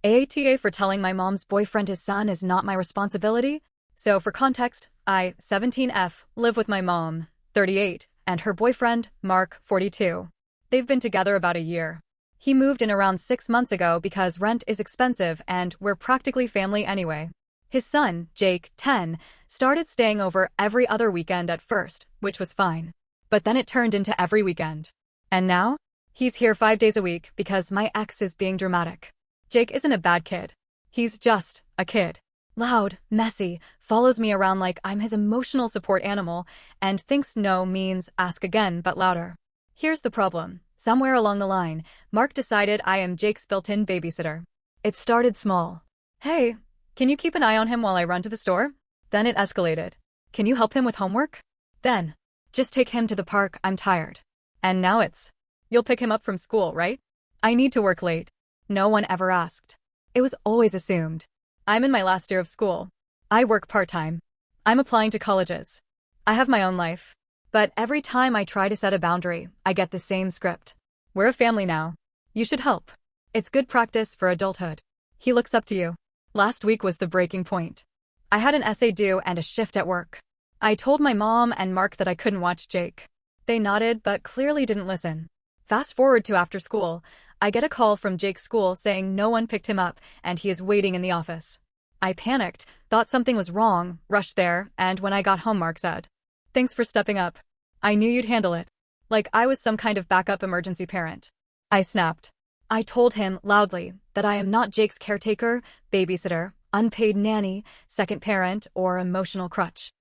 AITA for telling my mom's boyfriend his son is not my responsibility. So for context, I, 17F, live with my mom, 38, and her boyfriend, Mark, 42. They've been together about a year. He moved in around 6 months ago because rent is expensive and we're practically family anyway. His son, Jake, 10, started staying over every other weekend at first, which was fine. But then it turned into every weekend. And now? He's here 5 days a week because my ex is being dramatic. Jake isn't a bad kid. He's just a kid. Loud, messy, follows me around like I'm his emotional support animal, and thinks no means ask again but louder. Here's the problem. Somewhere along the line, Mark decided I am Jake's built-in babysitter. It started small. Hey, can you keep an eye on him while I run to the store? Then it escalated. Can you help him with homework? Then, just take him to the park, I'm tired. And now it's, you'll pick him up from school, right? I need to work late. No one ever asked. It was always assumed. I'm in my last year of school. I work part-time. I'm applying to colleges. I have my own life. But every time I try to set a boundary, I get the same script. We're a family now. You should help. It's good practice for adulthood. He looks up to you. Last week was the breaking point. I had an essay due and a shift at work. I told my mom and Mark that I couldn't watch Jake. They nodded but clearly didn't listen. Fast forward to after school, I get a call from Jake's school saying no one picked him up and he is waiting in the office. I panicked, thought something was wrong, rushed there, and when I got home Mark said, "Thanks for stepping up. I knew you'd handle it." Like I was some kind of backup emergency parent. I snapped. I told him loudly that I am not Jake's caretaker, babysitter, unpaid nanny, second parent, or emotional crutch.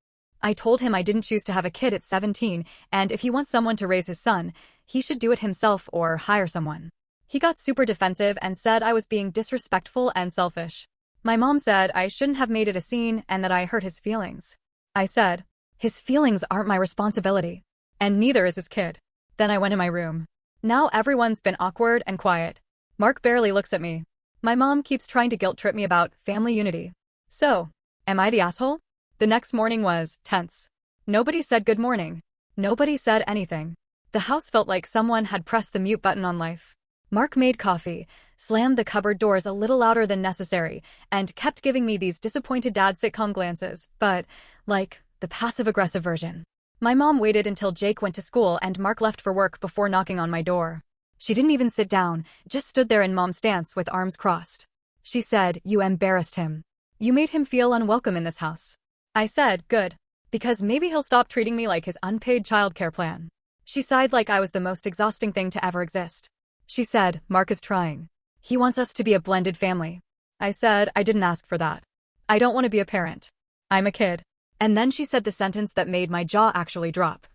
I told him I didn't choose to have a kid at 17, and if he wants someone to raise his son, he should do it himself or hire someone. He got super defensive and said I was being disrespectful and selfish. My mom said I shouldn't have made it a scene and that I hurt his feelings. I said, his feelings aren't my responsibility. And neither is his kid. Then I went in my room. Now everyone's been awkward and quiet. Mark barely looks at me. My mom keeps trying to guilt-trip me about family unity. So, am I the asshole? The next morning was tense. Nobody said good morning. Nobody said anything. The house felt like someone had pressed the mute button on life. Mark made coffee, slammed the cupboard doors a little louder than necessary, and kept giving me these disappointed dad sitcom glances, but, like, the passive-aggressive version. My mom waited until Jake went to school and Mark left for work before knocking on my door. She didn't even sit down, just stood there in mom's stance with arms crossed. She said, "You embarrassed him. You made him feel unwelcome in this house." I said, "Good. Because maybe he'll stop treating me like his unpaid childcare plan." She sighed like I was the most exhausting thing to ever exist. She said, "Mark is trying. He wants us to be a blended family." I said, "I didn't ask for that. I don't want to be a parent. I'm a kid." And then she said the sentence that made my jaw actually drop.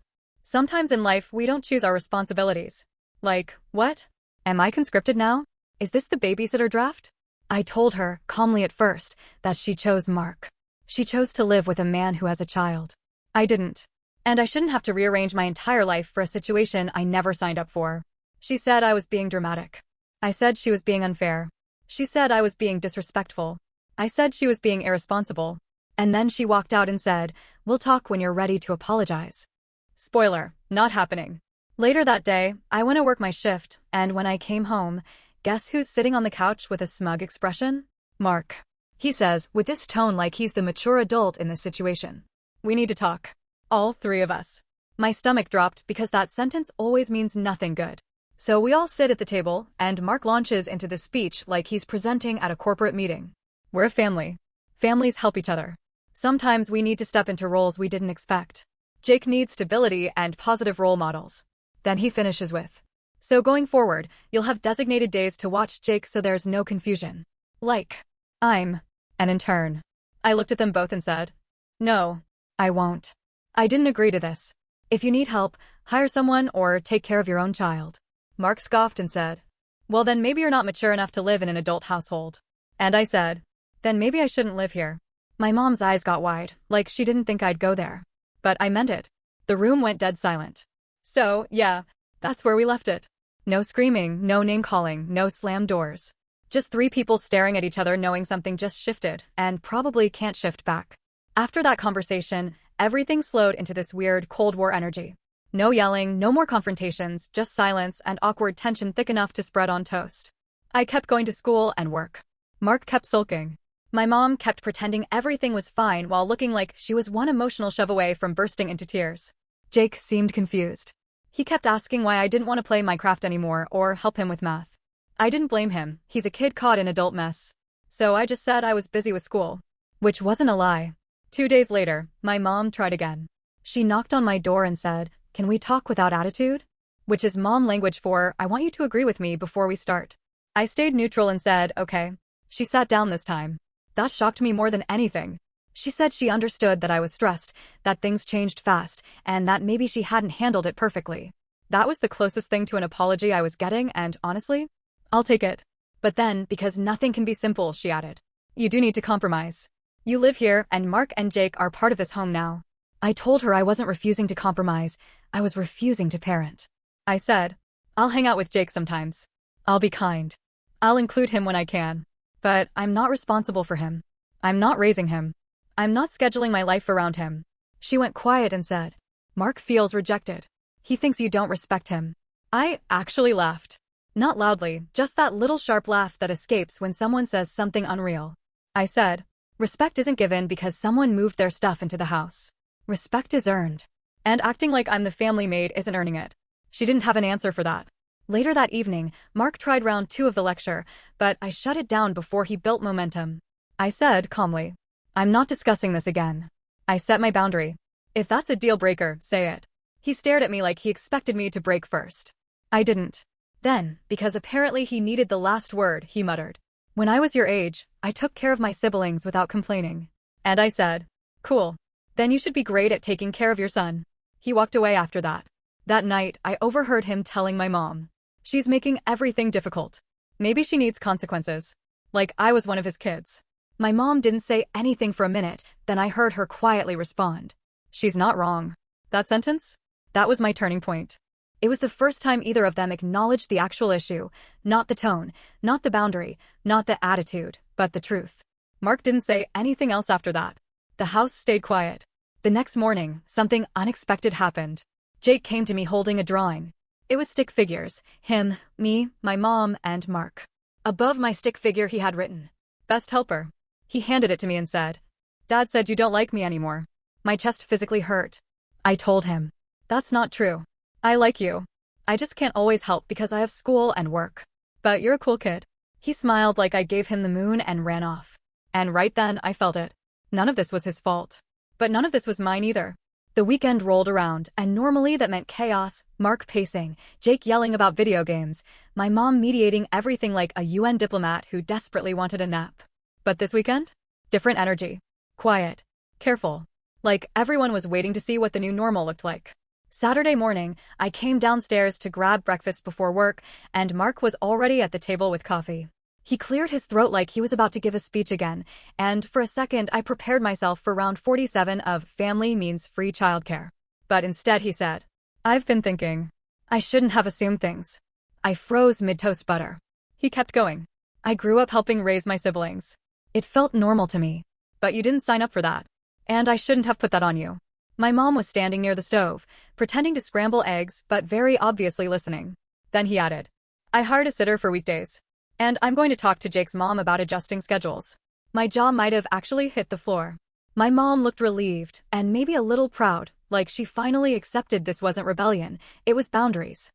Sometimes in life, we don't choose our responsibilities. Like, what? Am I conscripted now? Is this the babysitter draft? I told her, calmly at first, that she chose Mark. She chose to live with a man who has a child. I didn't. And I shouldn't have to rearrange my entire life for a situation I never signed up for. She said I was being dramatic. I said she was being unfair. She said I was being disrespectful. I said she was being irresponsible. And then she walked out and said, "We'll talk when you're ready to apologize." Spoiler, not happening. Later that day, I went to work my shift, and when I came home, guess who's sitting on the couch with a smug expression? Mark. He says, with this tone like he's the mature adult in this situation, "We need to talk." All three of us. My stomach dropped because that sentence always means nothing good. So we all sit at the table, and Mark launches into this speech like he's presenting at a corporate meeting. We're a family. Families help each other. Sometimes we need to step into roles we didn't expect. Jake needs stability and positive role models. Then he finishes with, "So going forward, you'll have designated days to watch Jake so there's no confusion. Like, I'm an intern." I looked at them both and said, "No, I won't. I didn't agree to this. If you need help, hire someone or take care of your own child." Mark scoffed and said, "Well then maybe you're not mature enough to live in an adult household." And I said, "Then maybe I shouldn't live here." My mom's eyes got wide, like she didn't think I'd go there. But I meant it. The room went dead silent. So, yeah, that's where we left it. No screaming, no name-calling, no slammed doors. Just three people staring at each other knowing something just shifted, and probably can't shift back. After that conversation, everything slowed into this weird Cold War energy. No yelling, no more confrontations, just silence and awkward tension thick enough to spread on toast. I kept going to school and work. Mark kept sulking. My mom kept pretending everything was fine while looking like she was one emotional shove away from bursting into tears. Jake seemed confused. He kept asking why I didn't want to play Minecraft anymore or help him with math. I didn't blame him, he's a kid caught in adult mess. So I just said I was busy with school. Which wasn't a lie. 2 days later, my mom tried again. She knocked on my door and said, "Can we talk without attitude?" Which is mom language for, "I want you to agree with me before we start." I stayed neutral and said, "Okay." She sat down this time. That shocked me more than anything. She said she understood that I was stressed, that things changed fast, and that maybe she hadn't handled it perfectly. That was the closest thing to an apology I was getting, and honestly, I'll take it. But then, because nothing can be simple, she added, "You do need to compromise. You live here, and Mark and Jake are part of this home now." I told her I wasn't refusing to compromise, I was refusing to parent. I said, "I'll hang out with Jake sometimes. I'll be kind. I'll include him when I can. But I'm not responsible for him. I'm not raising him. I'm not scheduling my life around him." She went quiet and said, "Mark feels rejected. He thinks you don't respect him." I actually laughed. Not loudly, just that little sharp laugh that escapes when someone says something unreal. I said, "Respect isn't given because someone moved their stuff into the house. Respect is earned. And acting like I'm the family maid isn't earning it." She didn't have an answer for that. Later that evening, Mark tried round 2 of the lecture, but I shut it down before he built momentum. I said calmly, "I'm not discussing this again." I set my boundary. "If that's a deal breaker, say it." He stared at me like he expected me to break first. I didn't. Then, because apparently he needed the last word, he muttered, "When I was your age, I took care of my siblings without complaining." And I said, "Cool. Then you should be great at taking care of your son." He walked away after that. That night, I overheard him telling my mom, "She's making everything difficult. Maybe she needs consequences." Like I was one of his kids. My mom didn't say anything for a minute, then I heard her quietly respond, "She's not wrong." That sentence? That was my turning point. It was the first time either of them acknowledged the actual issue, not the tone, not the boundary, not the attitude, but the truth. Mark didn't say anything else after that. The house stayed quiet. The next morning, something unexpected happened. Jake came to me holding a drawing. It was stick figures, him, me, my mom, and Mark. Above my stick figure he had written, "Best helper." He handed it to me and said, "Dad said you don't like me anymore." My chest physically hurt. I told him, "That's not true. I like you. I just can't always help because I have school and work. But you're a cool kid." He smiled like I gave him the moon and ran off. And right then I felt it. None of this was his fault. But none of this was mine either. The weekend rolled around, and normally that meant chaos, Mark pacing, Jake yelling about video games, my mom mediating everything like a UN diplomat who desperately wanted a nap. But this weekend? Different energy. Quiet. Careful. Like everyone was waiting to see what the new normal looked like. Saturday morning, I came downstairs to grab breakfast before work, and Mark was already at the table with coffee. He cleared his throat like he was about to give a speech again, and for a second I prepared myself for round 47 of Family Means Free Childcare. But instead he said, "I've been thinking. I shouldn't have assumed things." I froze mid-toast butter. He kept going. "I grew up helping raise my siblings. It felt normal to me. But you didn't sign up for that. And I shouldn't have put that on you." My mom was standing near the stove, pretending to scramble eggs but very obviously listening. Then he added, "I hired a sitter for weekdays. And I'm going to talk to Jake's mom about adjusting schedules." My jaw might have actually hit the floor. My mom looked relieved, and maybe a little proud, like she finally accepted this wasn't rebellion, it was boundaries.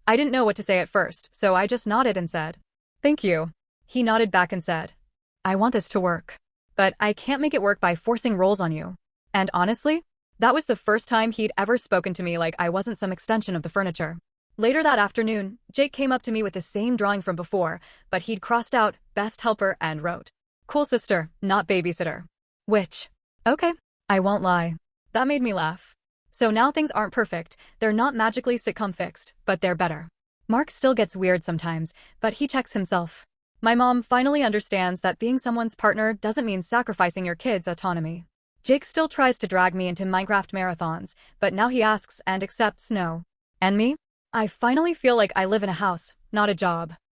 I didn't know what to say at first, so I just nodded and said, "Thank you." He nodded back and said, "I want this to work. But I can't make it work by forcing roles on you." And honestly, that was the first time he'd ever spoken to me like I wasn't some extension of the furniture. Later that afternoon, Jake came up to me with the same drawing from before, but he'd crossed out "best helper" and wrote, "Cool sister, not babysitter." Which, okay, I won't lie. That made me laugh. So now things aren't perfect, they're not magically sitcom fixed, but they're better. Mark still gets weird sometimes, but he checks himself. My mom finally understands that being someone's partner doesn't mean sacrificing your kids' autonomy. Jake still tries to drag me into Minecraft marathons, but now he asks and accepts no. And me? I finally feel like I live in a house, not a job.